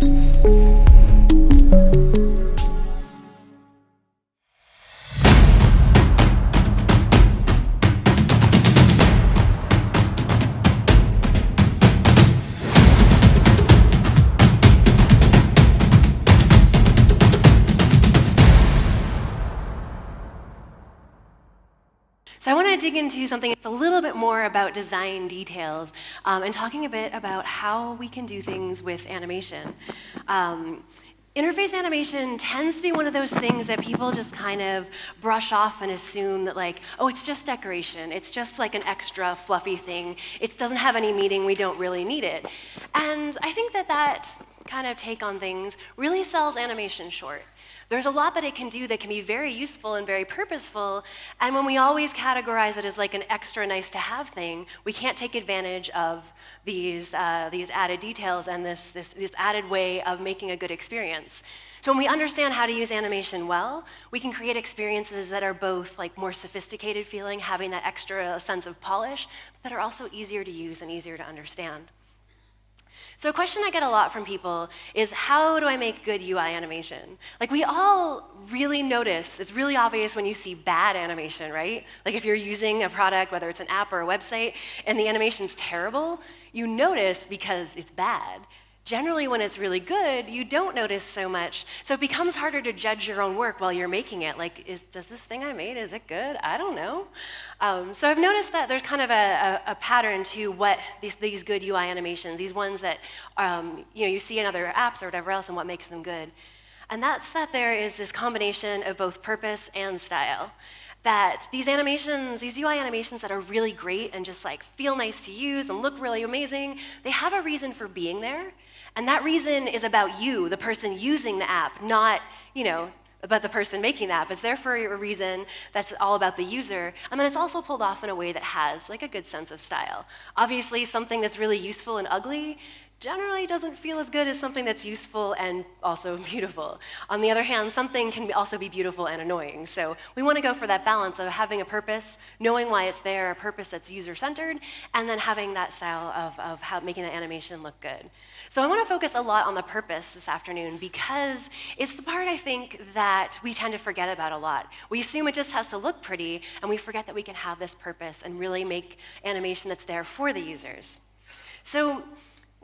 So I want to dig into something that's a little bit more about design details and talking a bit about how we can do things with animation. Interface animation tends to be one of those things that people just kind of brush off and assume that like, oh, it's just decoration. It's just like an extra fluffy thing. It doesn't have any meaning. We don't really need it. And I think that kind of take on things really sells animation short. There's a lot that it can do that can be very useful and very purposeful, and when we always categorize it as like an extra nice to have thing, we can't take advantage of these added details and this added way of making a good experience. So when we understand how to use animation well, we can create experiences that are both like more sophisticated feeling, having that extra sense of polish, but that are also easier to use and easier to understand. So a question I get a lot from people is, how do I make good UI animation? Like, we all really notice, it's really obvious when you see bad animation, right? Like if you're using a product, whether it's an app or a website, and the animation's terrible, you notice because it's bad. Generally, when it's really good, you don't notice so much, so it becomes harder to judge your own work while you're making it. Like, does this thing I made, is it good? I don't know. So I've noticed that there's kind of a pattern to what these good UI animations, these ones that you see in other apps or whatever else, and what makes them good. And that's that there is this combination of both purpose and style. That these animations, these UI animations that are really great and just like feel nice to use and look really amazing, they have a reason for being there. And that reason is about you, the person using the app, not, about the person making the app. It's there for a reason that's all about the user. And then it's also pulled off in a way that has like a good sense of style. Obviously, something that's really useful and ugly generally doesn't feel as good as something that's useful and also beautiful. On the other hand, something can also be beautiful and annoying. So we want to go for that balance of having a purpose, knowing why it's there, a purpose that's user-centered, and then having that style of how making the animation look good. So I want to focus a lot on the purpose this afternoon because it's the part I think that we tend to forget about a lot. We assume it just has to look pretty, and we forget that we can have this purpose and really make animation that's there for the users. So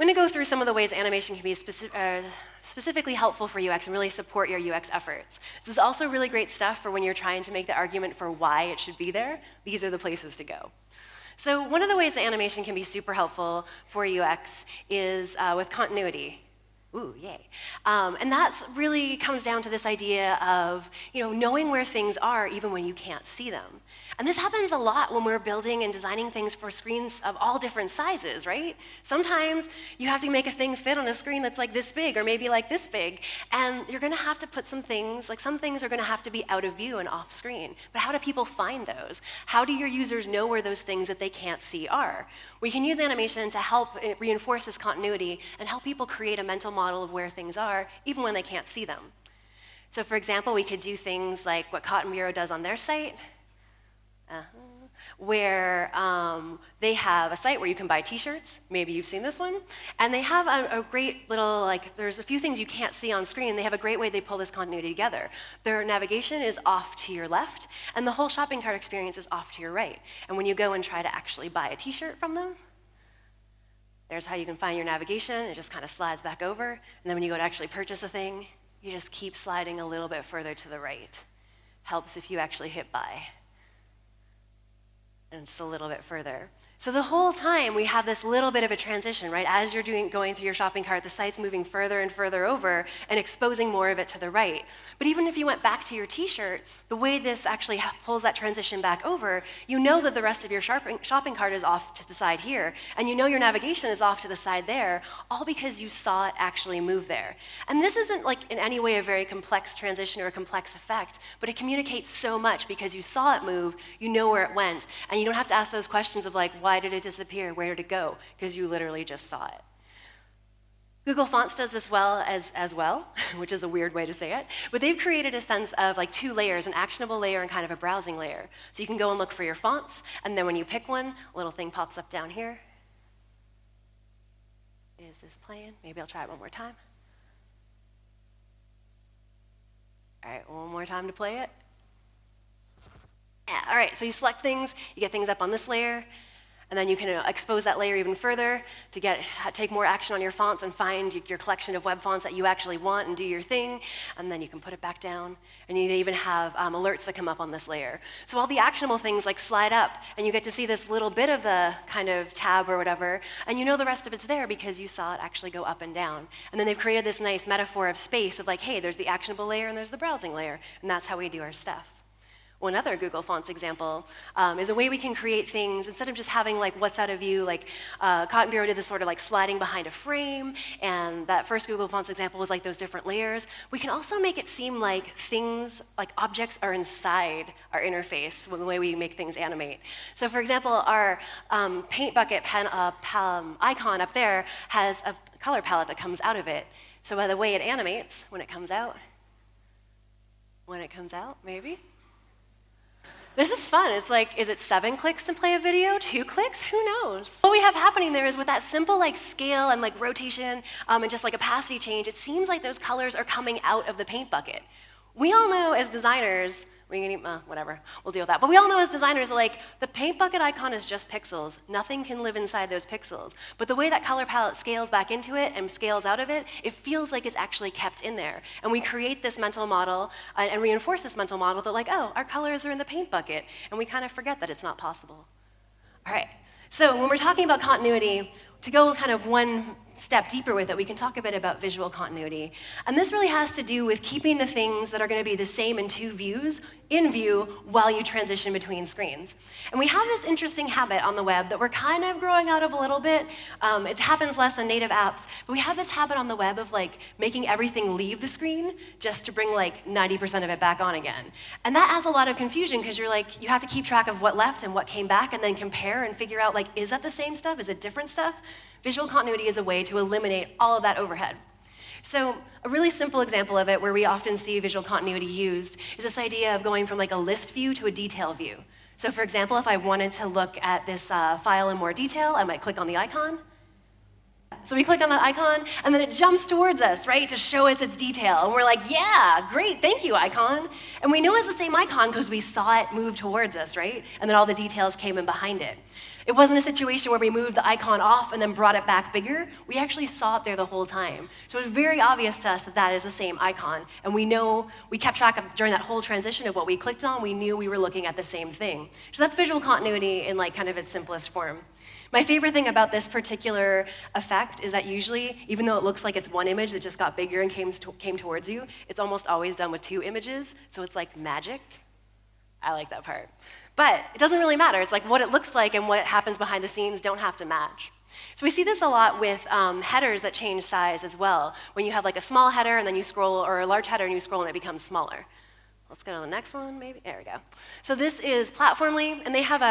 I'm going to go through some of the ways animation can be specifically helpful for UX and really support your UX efforts. This is also really great stuff for when you're trying to make the argument for why it should be there. These are the places to go. So one of the ways that animation can be super helpful for UX is with continuity. Ooh, yay. And that really comes down to this idea of knowing where things are even when you can't see them. And this happens a lot when we're building and designing things for screens of all different sizes, right? Sometimes you have to make a thing fit on a screen that's like this big or maybe like this big, and you're going to have to put some things are going to have to be out of view and off screen. But how do people find those? How do your users know where those things that they can't see are? We can use animation to help reinforce this continuity and help people create a mental model of where things are, even when they can't see them. So for example, we could do things like what Cotton Bureau does on their site, where they have a site where you can buy t-shirts. Maybe you've seen this one. And they have a great little, there's a few things you can't see on screen. They have a great way they pull this continuity together. Their navigation is off to your left, and the whole shopping cart experience is off to your right. And when you go and try to actually buy a t-shirt from them, there's how you can find your navigation. It just kind of slides back over. And then when you go to actually purchase a thing, you just keep sliding a little bit further to the right. Helps if you actually hit buy. And just a little bit further. So the whole time we have this little bit of a transition, right? As you're going through your shopping cart, the site's moving further and further over and exposing more of it to the right. But even if you went back to your t-shirt, the way this actually pulls that transition back over, you know that the rest of your shopping cart is off to the side here, and you know your navigation is off to the side there, all because you saw it actually move there. And this isn't like in any way a very complex transition or a complex effect, but it communicates so much because you saw it move, you know where it went, and you don't have to ask those questions of like, why did it disappear? Where did it go? Because you literally just saw it. Google Fonts does this as well, which is a weird way to say it, but they've created a sense of like two layers, an actionable layer and kind of a browsing layer. So you can go and look for your fonts, and then when you pick one, a little thing pops up down here. Is this playing? Maybe I'll try it one more time. All right, one more time to play it. Yeah, all right, so you select things, you get things up on this layer, and then you can expose that layer even further to take more action on your fonts and find your collection of web fonts that you actually want and do your thing, and then you can put it back down. And you even have alerts that come up on this layer. So all the actionable things like slide up, and you get to see this little bit of the kind of tab or whatever, and you know the rest of it's there because you saw it actually go up and down. And then they've created this nice metaphor of space of like, hey, there's the actionable layer and there's the browsing layer, and that's how we do our stuff. One other Google Fonts example is a way we can create things instead of just having like what's out of view, like Cotton Bureau did this sort of like sliding behind a frame, and that first Google Fonts example was like those different layers. We can also make it seem like things, like objects are inside our interface with the way we make things animate. So for example, our paint bucket icon up there has a color palette that comes out of it. So by the way it animates, when it comes out, maybe? This is fun. It's like, is it 7 clicks to play a video? 2 clicks? Who knows? What we have happening there is with that simple like scale and like rotation and just like opacity change, it seems like those colors are coming out of the paint bucket. We all know as designers, whatever, we'll deal with that. But we all know as designers, like, the paint bucket icon is just pixels. Nothing can live inside those pixels. But the way that color palette scales back into it and scales out of it, it feels like it's actually kept in there. And we create this mental model and reinforce this mental model that like, oh, our colors are in the paint bucket. And we kind of forget that it's not possible. All right, so when we're talking about continuity, to go kind of one step deeper with it, we can talk a bit about visual continuity. And this really has to do with keeping the things that are going to be the same in 2 views in view while you transition between screens. And we have this interesting habit on the web that we're kind of growing out of a little bit. It happens less in native apps, but we have this habit on the web of like making everything leave the screen just to bring like 90% of it back on again. And that adds a lot of confusion because you're like, you have to keep track of what left and what came back and then compare and figure out like, is that the same stuff? Is it different stuff? Visual continuity is a way to eliminate all of that overhead. So a really simple example of it where we often see visual continuity used is this idea of going from like a list view to a detail view. So for example, if I wanted to look at this file in more detail, I might click on the icon. So we click on that icon, and then it jumps towards us, right, to show us its detail. And we're like, yeah, great, thank you, icon. And we know it's the same icon because we saw it move towards us, right? And then all the details came in behind it. It wasn't a situation where we moved the icon off and then brought it back bigger. We actually saw it there the whole time. So it was very obvious to us that that is the same icon. And we know, we kept track of, during that whole transition of what we clicked on, we knew we were looking at the same thing. So that's visual continuity in like kind of its simplest form. My favorite thing about this particular effect is that usually, even though it looks like it's one image that just got bigger and came towards you, it's almost always done with 2 images, so it's like magic. I like that part. But it doesn't really matter. It's like what it looks like and what happens behind the scenes don't have to match. So we see this a lot with headers that change size as well. When you have like a small header and then you scroll, or a large header and you scroll and it becomes smaller. Let's go to the next one, maybe. There we go. So this is Platformly, and they have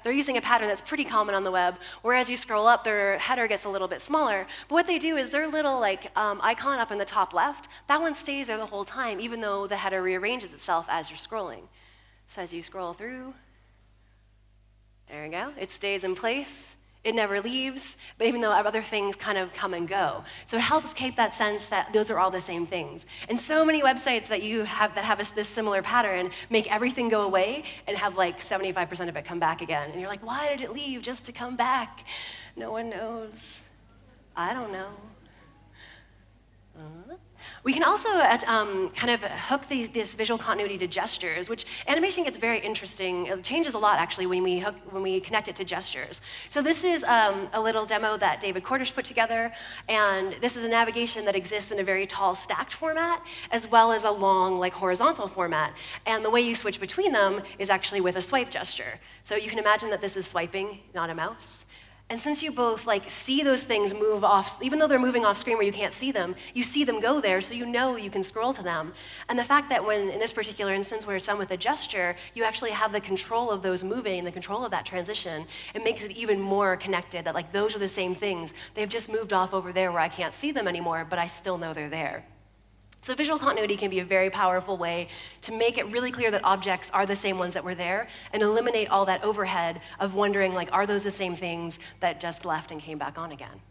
they're using a pattern that's pretty common on the web, where as you scroll up, their header gets a little bit smaller. But what they do is their little like icon up in the top left, that one stays there the whole time, even though the header rearranges itself as you're scrolling. So as you scroll through, there we go. It stays in place. It never leaves, but even though other things kind of come and go. So it helps keep that sense that those are all the same things. And so many websites that have this similar pattern make everything go away and have like 75% of it come back again. And you're like, why did it leave just to come back? No one knows. I don't know. We can also kind of hook this visual continuity to gestures, which animation gets very interesting. It changes a lot, actually, when we connect it to gestures. So this is a little demo that David Cordish put together, and this is a navigation that exists in a very tall stacked format, as well as a long, like, horizontal format. And the way you switch between them is actually with a swipe gesture. So you can imagine that this is swiping, not a mouse. And since you both like see those things move off, even though they're moving off screen where you can't see them, you see them go there, so you know you can scroll to them. And the fact that when, in this particular instance, where it's done with a gesture, you actually have the control of those moving, the control of that transition, it makes it even more connected, that like those are the same things. They've just moved off over there where I can't see them anymore, but I still know they're there. So visual continuity can be a very powerful way to make it really clear that objects are the same ones that were there and eliminate all that overhead of wondering, like, are those the same things that just left and came back on again?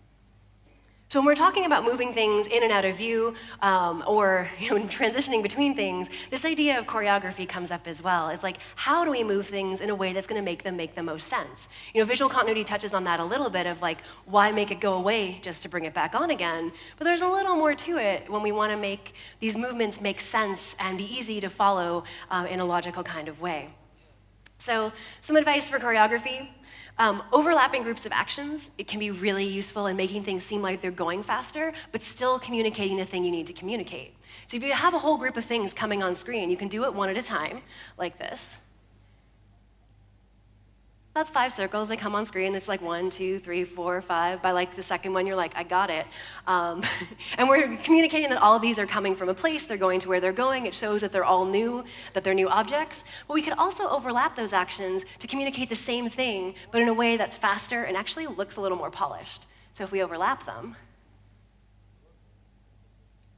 So when we're talking about moving things in and out of view, or transitioning between things, this idea of choreography comes up as well. It's like, how do we move things in a way that's going to make them make the most sense? Visual continuity touches on that a little bit of like, why make it go away just to bring it back on again? But there's a little more to it when we want to make these movements make sense and be easy to follow in a logical kind of way. So some advice for choreography. Overlapping groups of actions, it can be really useful in making things seem like they're going faster, but still communicating the thing you need to communicate. So if you have a whole group of things coming on screen, you can do it one at a time, like this. That's 5 circles. They come on screen. It's like 1, 2, 3, 4, 5. By like the second one, you're like, I got it. And we're communicating that all of these are coming from a place. They're going to where they're going. It shows that they're all new, that they're new objects. But we could also overlap those actions to communicate the same thing, but in a way that's faster and actually looks a little more polished. So if we overlap them,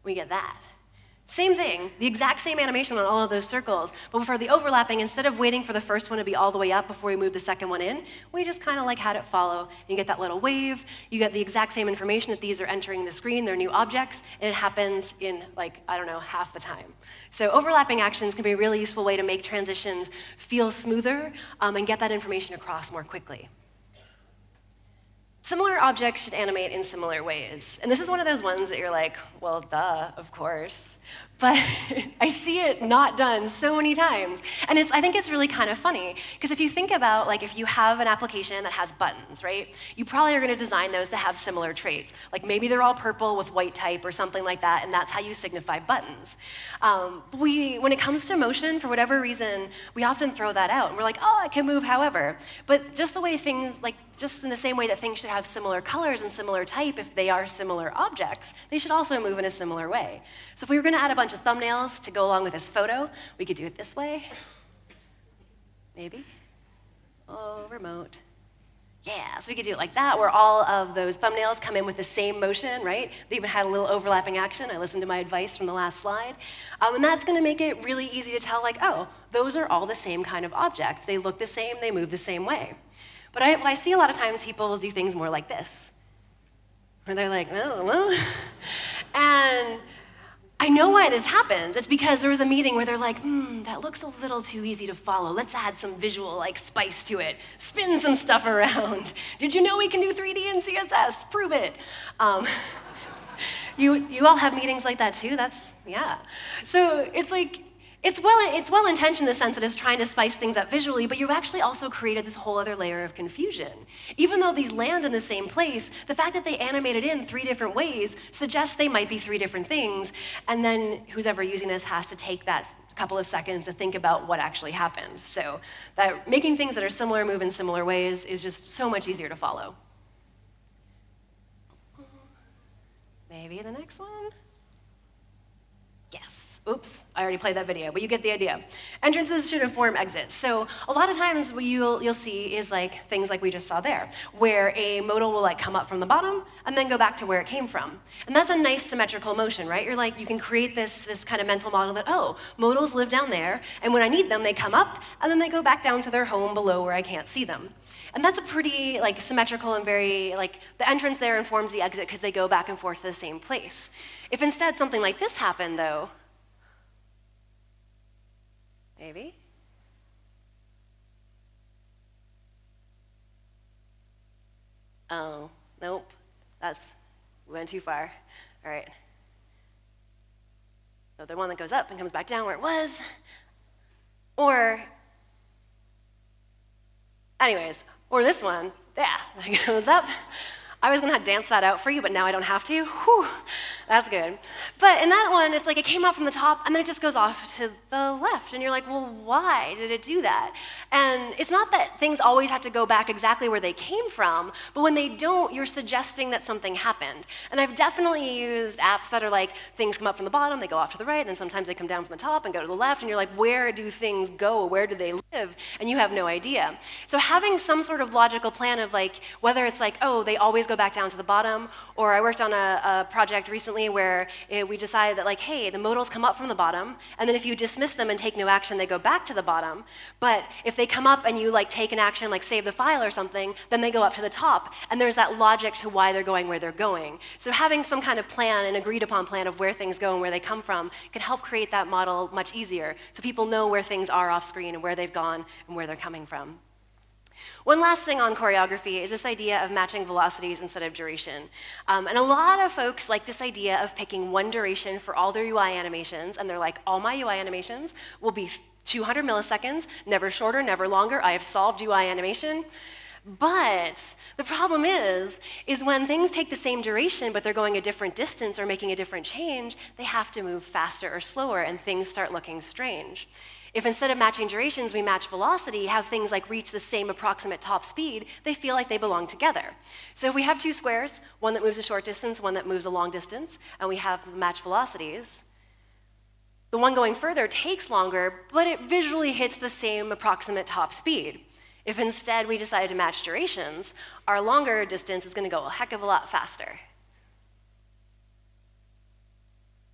we get that. Same thing, the exact same animation on all of those circles, but for the overlapping, instead of waiting for the first one to be all the way up before we move the second one in, we just kind of like had it follow. You get that little wave, you get the exact same information that these are entering the screen, they're new objects, and it happens in like, I don't know, half the time. So overlapping actions can be a really useful way to make transitions feel smoother and get that information across more quickly. Similar objects should animate in similar ways. And this is one of those ones that you're like, well, duh, of course. But I see it not done so many times. And I think it's really kind of funny, because if you think about, like, if you have an application that has buttons, right? You probably are going to design those to have similar traits. Like maybe they're all purple with white type or something like that, and that's how you signify buttons. When it comes to motion, for whatever reason, we often throw that out. And we're like, oh, it can move however. But just the way things, like, just in the same way that things should have similar colors and similar type if they are similar objects, they should also move in a similar way. So if we were going to add a bunch of thumbnails to go along with this photo, we could do it this way. Maybe. Oh, remote. Yeah, so we could do it like that, where all of those thumbnails come in with the same motion, right? They even had a little overlapping action. I listened to my advice from the last slide. And that's going to make it really easy to tell, like, oh, those are all the same kind of object. They look the same, they move the same way. But I see a lot of times people do things more like this, where they're like, oh, well. And I know why this happens. It's because there was a meeting where they're like, that looks a little too easy to follow. Let's add some visual like spice to it. Spin some stuff around. Did you know we can do 3D in CSS? Prove it. You all have meetings like that too? Yeah. So it's like, it's well-intentioned in the sense that it's trying to spice things up visually, but you've actually also created this whole other layer of confusion. Even though these land in the same place, the fact that they animated in 3 different ways suggests they might be 3 different things, and then who's ever using this has to take that couple of seconds to think about what actually happened. So that making things that are similar move in similar ways is just so much easier to follow. Maybe the next one? Yes. Oops, I already played that video, but you get the idea. Entrances should inform exits. So a lot of times what you'll see is like things like we just saw there, where a modal will like come up from the bottom and then go back to where it came from. And that's a nice symmetrical motion, right? You're like, you can create this kind of mental model that, oh, modals live down there, and when I need them, they come up, and then they go back down to their home below where I can't see them. And that's a pretty like symmetrical and very, like, the entrance there informs the exit because they go back and forth to the same place. If instead something like this happened, though, maybe? Oh, nope. We went too far. All right. So the one that goes up and comes back down where it was. Or, anyways, or this one, yeah, that goes up. I was gonna dance that out for you, but now I don't have to. Whew, that's good. But in that one, it's like it came out from the top, and then it just goes off to the left. And you're like, well, why did it do that? And it's not that things always have to go back exactly where they came from, but when they don't, you're suggesting that something happened. And I've definitely used apps that are like, things come up from the bottom, they go off to the right, and then sometimes they come down from the top and go to the left, and you're like, where do things go? Where do they live? And you have no idea. So having some sort of logical plan of like, whether it's like, oh, they always go back down to the bottom, or I worked on a project recently recently where we decided that, like, hey, the modals come up from the bottom, and then if you dismiss them and take no action, they go back to the bottom. But if they come up and you like take an action, like save the file or something, then they go up to the top. And there's that logic to why they're going where they're going. So having some kind of plan, an agreed upon plan of where things go and where they come from, can help create that model much easier, so people know where things are off screen and where they've gone and where they're coming from. One last thing on choreography is this idea of matching velocities instead of duration. And a lot of folks like this idea of picking one duration for all their UI animations, and they're like, all my UI animations will be 200 milliseconds, never shorter, never longer. I have solved UI animation. But the problem is when things take the same duration, but they're going a different distance or making a different change, they have to move faster or slower, and things start looking strange. If instead of matching durations, we match velocity, have things like reach the same approximate top speed, they feel like they belong together. So if we have two squares, one that moves a short distance, one that moves a long distance, and we have matched velocities, the one going further takes longer, but it visually hits the same approximate top speed. If instead we decided to match durations, our longer distance is going to go a heck of a lot faster.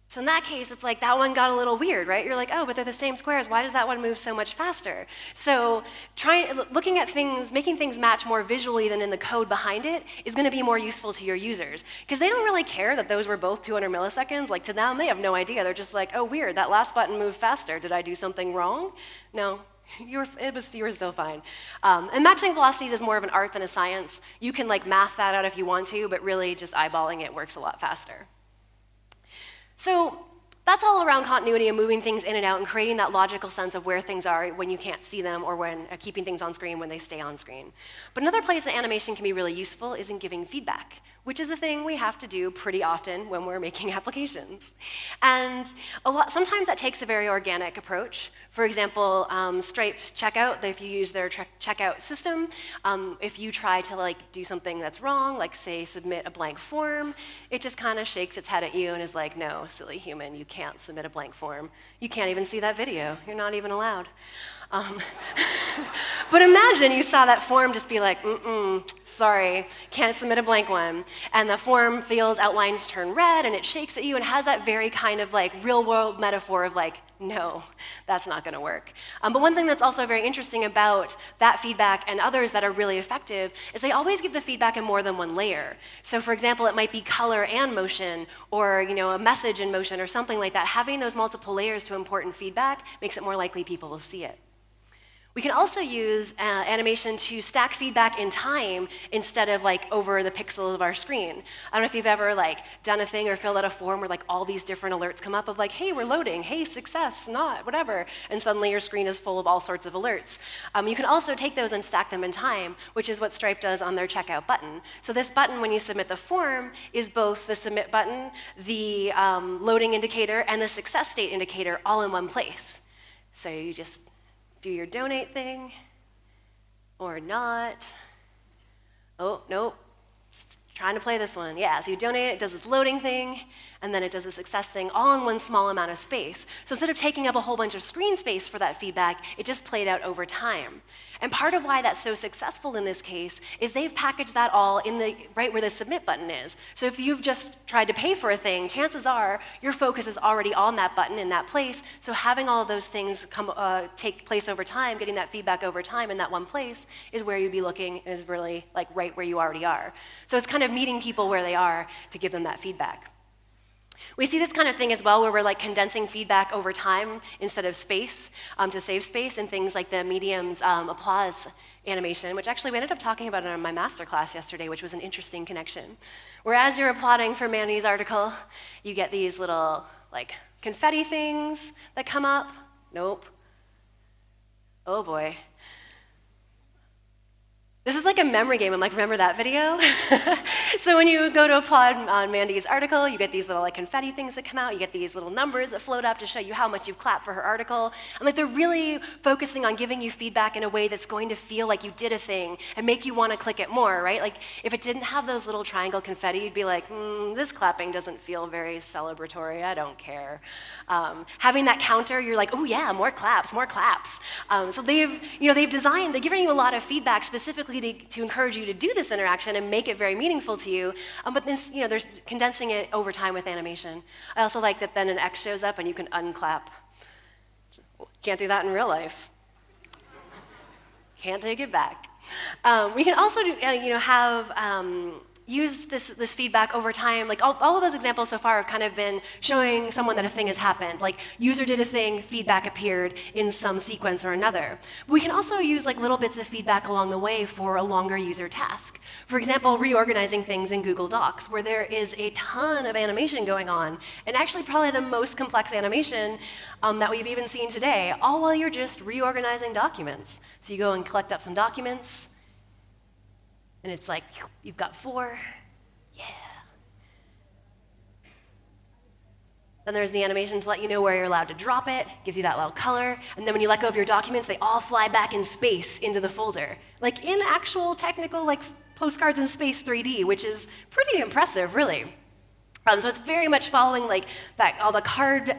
So in that case, it's like that one got a little weird, right? You're like, oh, but they're the same squares. Why does that one move so much faster? So looking at things, making things match more visually than in the code behind it is going to be more useful to your users, because they don't really care that those were both 200 milliseconds. Like, to them, they have no idea. They're just like, oh, weird, that last button moved faster. Did I do something wrong? No. You were still fine. And matching velocities is more of an art than a science. You can like math that out if you want to, but really just eyeballing it works a lot faster. So that's all around continuity and moving things in and out and creating that logical sense of where things are when you can't see them, or when keeping things on screen when they stay on screen. But another place that animation can be really useful is in giving feedback, which is a thing we have to do pretty often when we're making applications. And sometimes that takes a very organic approach. For example, Stripe's checkout, if you use their checkout system, if you try to like do something that's wrong, like say submit a blank form, it just kind of shakes its head at you and is like, no, silly human, you can't submit a blank form. You can't even see that video. You're not even allowed. But imagine you saw that form just be like, sorry, can't submit a blank one. And the form field outlines turn red, and it shakes at you and has that very kind of like real-world metaphor of like, no, that's not going to work. But one thing that's also very interesting about that feedback and others that are really effective is they always give the feedback in more than one layer. So for example, it might be color and motion, or a message in motion or something like that. Having those multiple layers to important feedback makes it more likely people will see it. We can also use animation to stack feedback in time instead of like over the pixel of our screen. I don't know if you've ever like done a thing or filled out a form where like all these different alerts come up of like, hey, we're loading, hey, success, not, whatever, and suddenly your screen is full of all sorts of alerts. You can also take those and stack them in time, which is what Stripe does on their checkout button. So this button, when you submit the form, is both the submit button, the loading indicator, and the success state indicator all in one place. So you just do your donate thing, or not. Oh, nope, it's trying to play this one. Yeah, so you donate it does this loading thing, and then it does the success thing all in one small amount of space. So instead of taking up a whole bunch of screen space for that feedback, it just played out over time. And part of why that's so successful in this case is they've packaged that all in right where the submit button is. So if you've just tried to pay for a thing, chances are your focus is already on that button in that place. So having all of those things take place over time, getting that feedback over time in that one place is where you'd be looking, is really like right where you already are. So it's kind of meeting people where they are to give them that feedback. We see this kind of thing as well where we're like condensing feedback over time instead of space to save space, in things like the Medium's applause animation, which actually we ended up talking about in my master class yesterday, which was an interesting connection. Where as you're applauding for Mandy's article, you get these little like confetti things that come up. Nope. Oh boy. This is like a memory game. I'm like, remember that video? So when you go to applaud on Mandy's article, you get these little like confetti things that come out. You get these little numbers that float up to show you how much you've clapped for her article. And like they're really focusing on giving you feedback in a way that's going to feel like you did a thing and make you want to click it more, right? Like if it didn't have those little triangle confetti, you'd be like, this clapping doesn't feel very celebratory. I don't care. Having that counter, you're like, oh yeah, more claps, more claps. So they've giving you a lot of feedback specifically specifically to encourage you to do this interaction and make it very meaningful to you. But this, there's condensing it over time with animation. I also like that then an X shows up and you can unclap. Can't do that in real life. Can't take it back. We can also do, use this feedback over time. Like all of those examples so far have kind of been showing someone that a thing has happened. Like user did a thing, feedback appeared in some sequence or another. But we can also use like little bits of feedback along the way for a longer user task. For example, reorganizing things in Google Docs, where there is a ton of animation going on, and actually probably the most complex animation that we've even seen today, all while you're just reorganizing documents. So you go and collect up some documents, and it's like, you've got 4, yeah. Then there's the animation to let you know where you're allowed to drop it, gives you that loud color, and then when you let go of your documents, they all fly back in space into the folder. Like in actual technical, like postcards in space 3D, which is pretty impressive, really. So it's very much following like that, all the card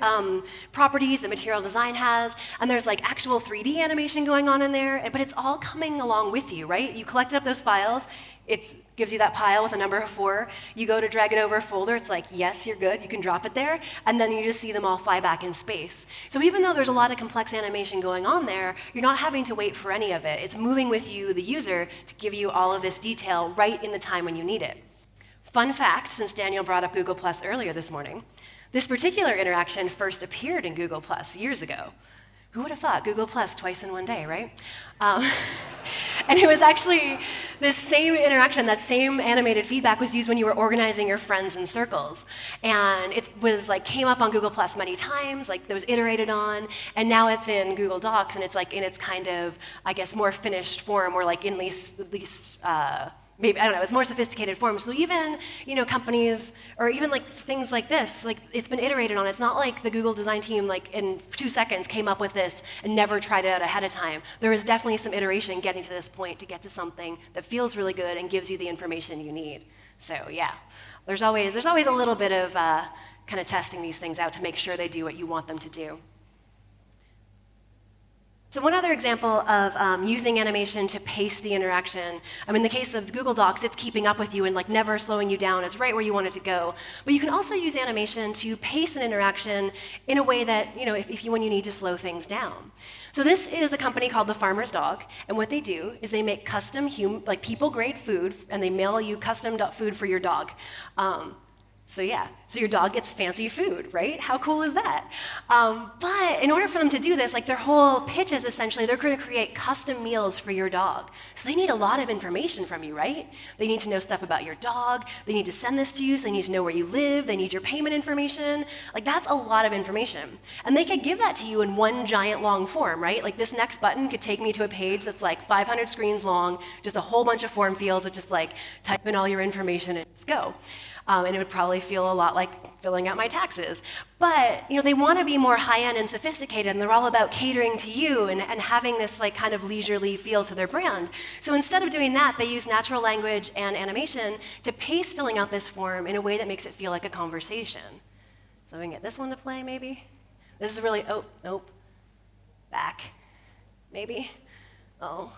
properties that material design has, and there's like actual 3D animation going on in there, but it's all coming along with you, right? You collected up those files, it gives you that pile with a number of 4, you go to drag it over a folder, it's like, yes, you're good, you can drop it there, and then you just see them all fly back in space. So even though there's a lot of complex animation going on there, you're not having to wait for any of it. It's moving with you, the user, to give you all of this detail right in the time when you need it. Fun fact, since Daniel brought up Google Plus earlier this morning, this particular interaction first appeared in Google Plus years ago. Who would have thought? Google Plus twice in one day, right? And it was actually this same interaction, that same animated feedback was used when you were organizing your friends in circles. And it was like came up on Google Plus many times, like it was iterated on, and now it's in Google Docs, and it's like in its kind of, I guess, more finished form, or like in least maybe, I don't know, it's more sophisticated form. So even, companies, or even like things like this, like it's been iterated on. It's not like the Google design team, like in 2 seconds, came up with this and never tried it out ahead of time. There is definitely some iteration getting to this point to get to something that feels really good and gives you the information you need. So yeah, there's always a little bit of kind of testing these things out to make sure they do what you want them to do. So one other example of using animation to pace the interaction, in the case of Google Docs, it's keeping up with you and like never slowing you down. It's right where you want it to go. But you can also use animation to pace an interaction in a way that, when you need to slow things down. So this is a company called The Farmer's Dog, and what they do is they make custom, people-grade food, and they mail you custom food for your dog. So your dog gets fancy food, right? How cool is that? But in order for them to do this, like their whole pitch is essentially they're going to create custom meals for your dog. So they need a lot of information from you, right? They need to know stuff about your dog. They need to send this to you, so they need to know where you live. They need your payment information. Like that's a lot of information. And they could give that to you in one giant long form, right? Like this next button could take me to a page that's like 500 screens long, just a whole bunch of form fields that just like type in all your information and just go. And it would probably feel a lot like filling out my taxes. But they want to be more high-end and sophisticated, and they're all about catering to you and having this like kind of leisurely feel to their brand. So instead of doing that, they use natural language and animation to pace filling out this form in a way that makes it feel like a conversation. So we can get this one to play, maybe. This is really, nope. Back, maybe. Oh.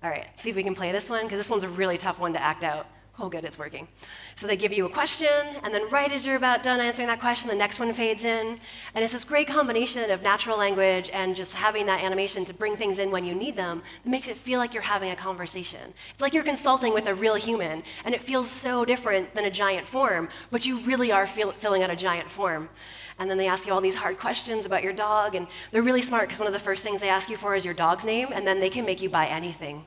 All right, see if we can play this one, because this one's a really tough one to act out. Oh, good, it's working. So they give you a question, and then right as you're about done answering that question, the next one fades in. And it's this great combination of natural language and just having that animation to bring things in when you need them that makes it feel like you're having a conversation. It's like you're consulting with a real human, and it feels so different than a giant form, but you really are filling out a giant form. And then they ask you all these hard questions about your dog, and they're really smart because one of the first things they ask you for is your dog's name, and then they can make you buy anything.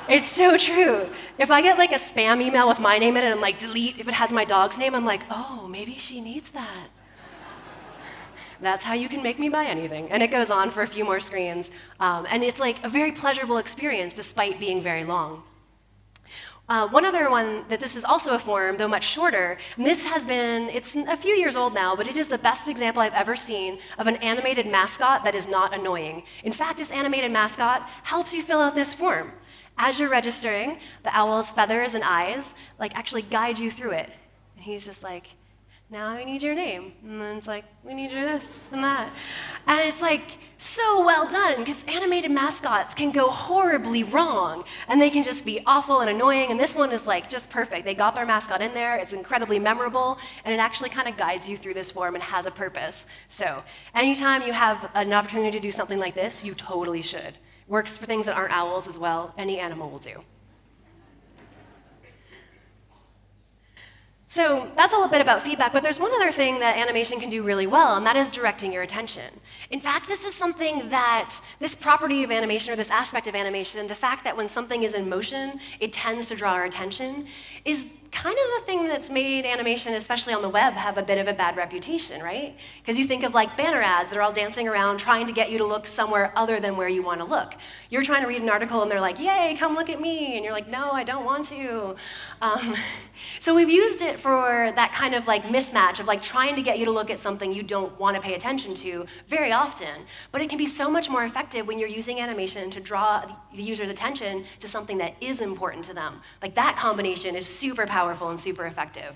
It's so true. If I get like a spam email with my name in it and like delete if it has my dog's name, I'm like, oh, maybe she needs that. That's how you can make me buy anything. And it goes on for a few more screens. And it's like a very pleasurable experience despite being very long. One other one that this is also a form, though much shorter, and it's a few years old now, but it is the best example I've ever seen of an animated mascot that is not annoying. In fact, this animated mascot helps you fill out this form. As you're registering, the owl's feathers and eyes like actually guide you through it. And he's just like, now I need your name. And then it's like, we need your this and that. And it's like so well done, because animated mascots can go horribly wrong, and they can just be awful and annoying, and this one is like just perfect. They got their mascot in there, it's incredibly memorable, and it actually kind of guides you through this form and has a purpose. So anytime you have an opportunity to do something like this, you totally should. Works for things that aren't owls as well. Any animal will do. So that's all a bit about feedback, but there's one other thing that animation can do really well, and that is directing your attention. In fact, this is something that, this property of animation, or this aspect of animation, the fact that when something is in motion, it tends to draw our attention, is kind of the thing that's made animation, especially on the web, have a bit of a bad reputation, right? Because you think of like banner ads that are all dancing around trying to get you to look somewhere other than where you want to look. You're trying to read an article and they're like, yay, come look at me, and you're like, no, I don't want to. So we've used it for that kind of like mismatch of like trying to get you to look at something you don't want to pay attention to very often, but it can be so much more effective when you're using animation to draw the user's attention to something that is important to them. Like that combination is super powerful and super effective.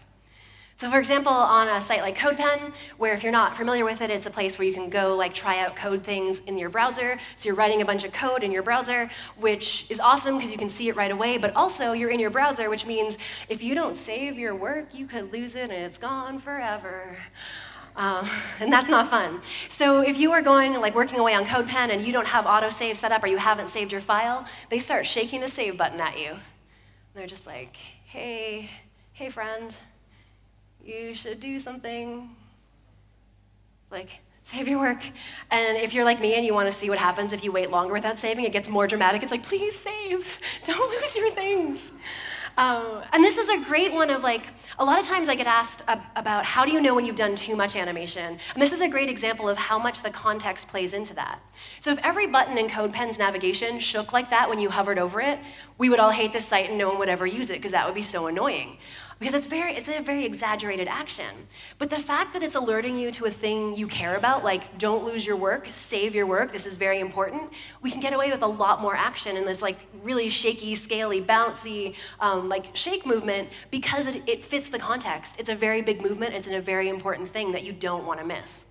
So for example, on a site like CodePen, where if you're not familiar with it, it's a place where you can go like try out code things in your browser. So you're writing a bunch of code in your browser, which is awesome because you can see it right away, but also you're in your browser, which means if you don't save your work, you could lose it and it's gone forever. And that's not fun. So if you are going like working away on CodePen and you don't have autosave set up or you haven't saved your file, they start shaking the save button at you. They're just like, hey friend, you should do something. Like, save your work. And if you're like me and you want to see what happens if you wait longer without saving, it gets more dramatic. It's like, please save. Don't lose your things. And this is a great one of like, a lot of times I get asked about how do you know when you've done too much animation? And this is a great example of how much the context plays into that. So if every button in CodePen's navigation shook like that when you hovered over it, we would all hate this site and no one would ever use it because that would be so annoying. Because it's a very exaggerated action. But the fact that it's alerting you to a thing you care about, like don't lose your work, save your work, this is very important, we can get away with a lot more action in this like really shaky, scaly, bouncy, like shake movement because it fits the context. It's a very big movement, it's a very important thing that you don't want to miss.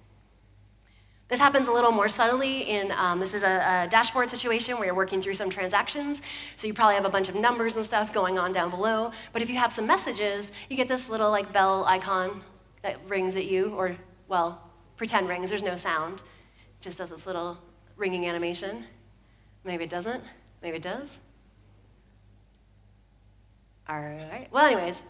This happens a little more subtly in, this is a dashboard situation where you're working through some transactions, so you probably have a bunch of numbers and stuff going on down below, but if you have some messages, you get this little like bell icon that rings at you, or, well, pretend rings, there's no sound. It just does this little ringing animation. Maybe it doesn't, maybe it does. All right. Well, anyways,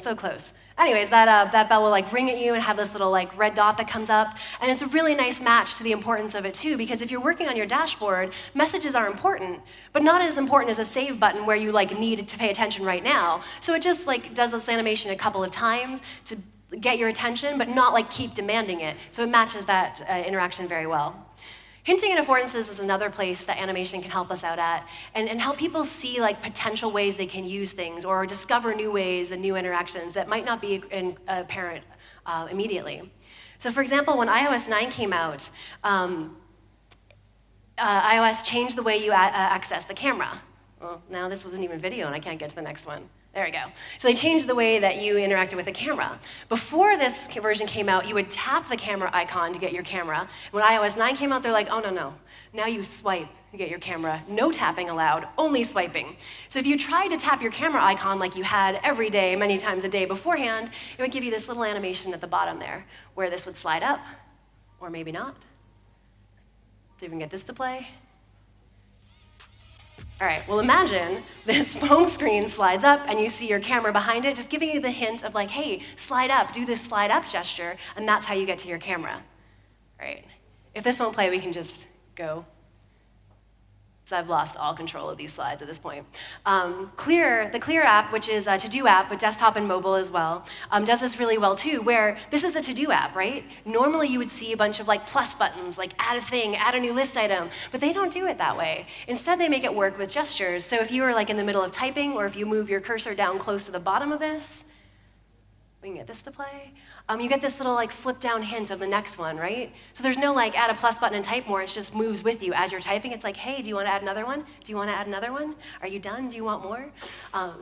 so close. Anyways, that bell will like ring at you and have this little like red dot that comes up, and it's a really nice match to the importance of it too, because if you're working on your dashboard, messages are important, but not as important as a save button where you like need to pay attention right now. So it just like does this animation a couple of times to get your attention, but not like keep demanding it. So it matches that interaction very well. Hinting at affordances is another place that animation can help us out at, and help people see like potential ways they can use things or discover new ways and new interactions that might not be apparent immediately. So for example, when iOS 9 came out, iOS changed the way you access the camera. Well, now this wasn't even video and I can't get to the next one. There we go. So they changed the way that you interacted with the camera. Before this version came out, you would tap the camera icon to get your camera. When iOS 9 came out, they're like, oh, no. Now you swipe to get your camera. No tapping allowed, only swiping. So if you tried to tap your camera icon like you had every day, many times a day beforehand, it would give you this little animation at the bottom there, where this would slide up, or maybe not. So you can get this to play. All right, well imagine this phone screen slides up and you see your camera behind it, just giving you the hint of like, hey, slide up, do this slide up gesture, and that's how you get to your camera. All right, if this won't play, we can just go. So I've lost all control of these slides at this point. The Clear app, which is a to-do app with desktop and mobile as well, does this really well too, where this is a to-do app, right? Normally you would see a bunch of like plus buttons, like add a thing, add a new list item, but they don't do it that way. Instead, they make it work with gestures. So if you are like in the middle of typing, or if you move your cursor down close to the bottom of this, we can get this to play. You get this little like flip down hint of the next one, right? So there's no like add a plus button and type more, it just moves with you as you're typing. It's like, hey, do you want to add another one? Do you want to add another one? Are you done? Do you want more?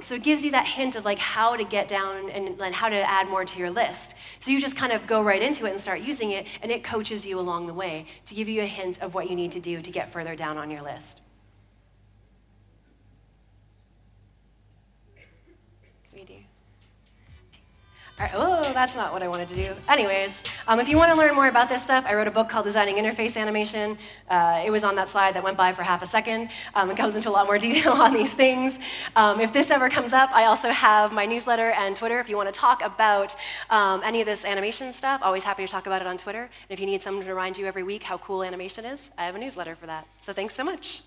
So it gives you that hint of like how to get down and how to add more to your list. So you just kind of go right into it and start using it, and it coaches you along the way to give you a hint of what you need to do to get further down on your list. All right, oh, that's not what I wanted to do. Anyways, if you want to learn more about this stuff, I wrote a book called Designing Interface Animation. It was on that slide that went by for half a second. It goes into a lot more detail on these things. If this ever comes up, I also have my newsletter and Twitter. If you want to talk about any of this animation stuff, always happy to talk about it on Twitter. And if you need someone to remind you every week how cool animation is, I have a newsletter for that. So thanks so much.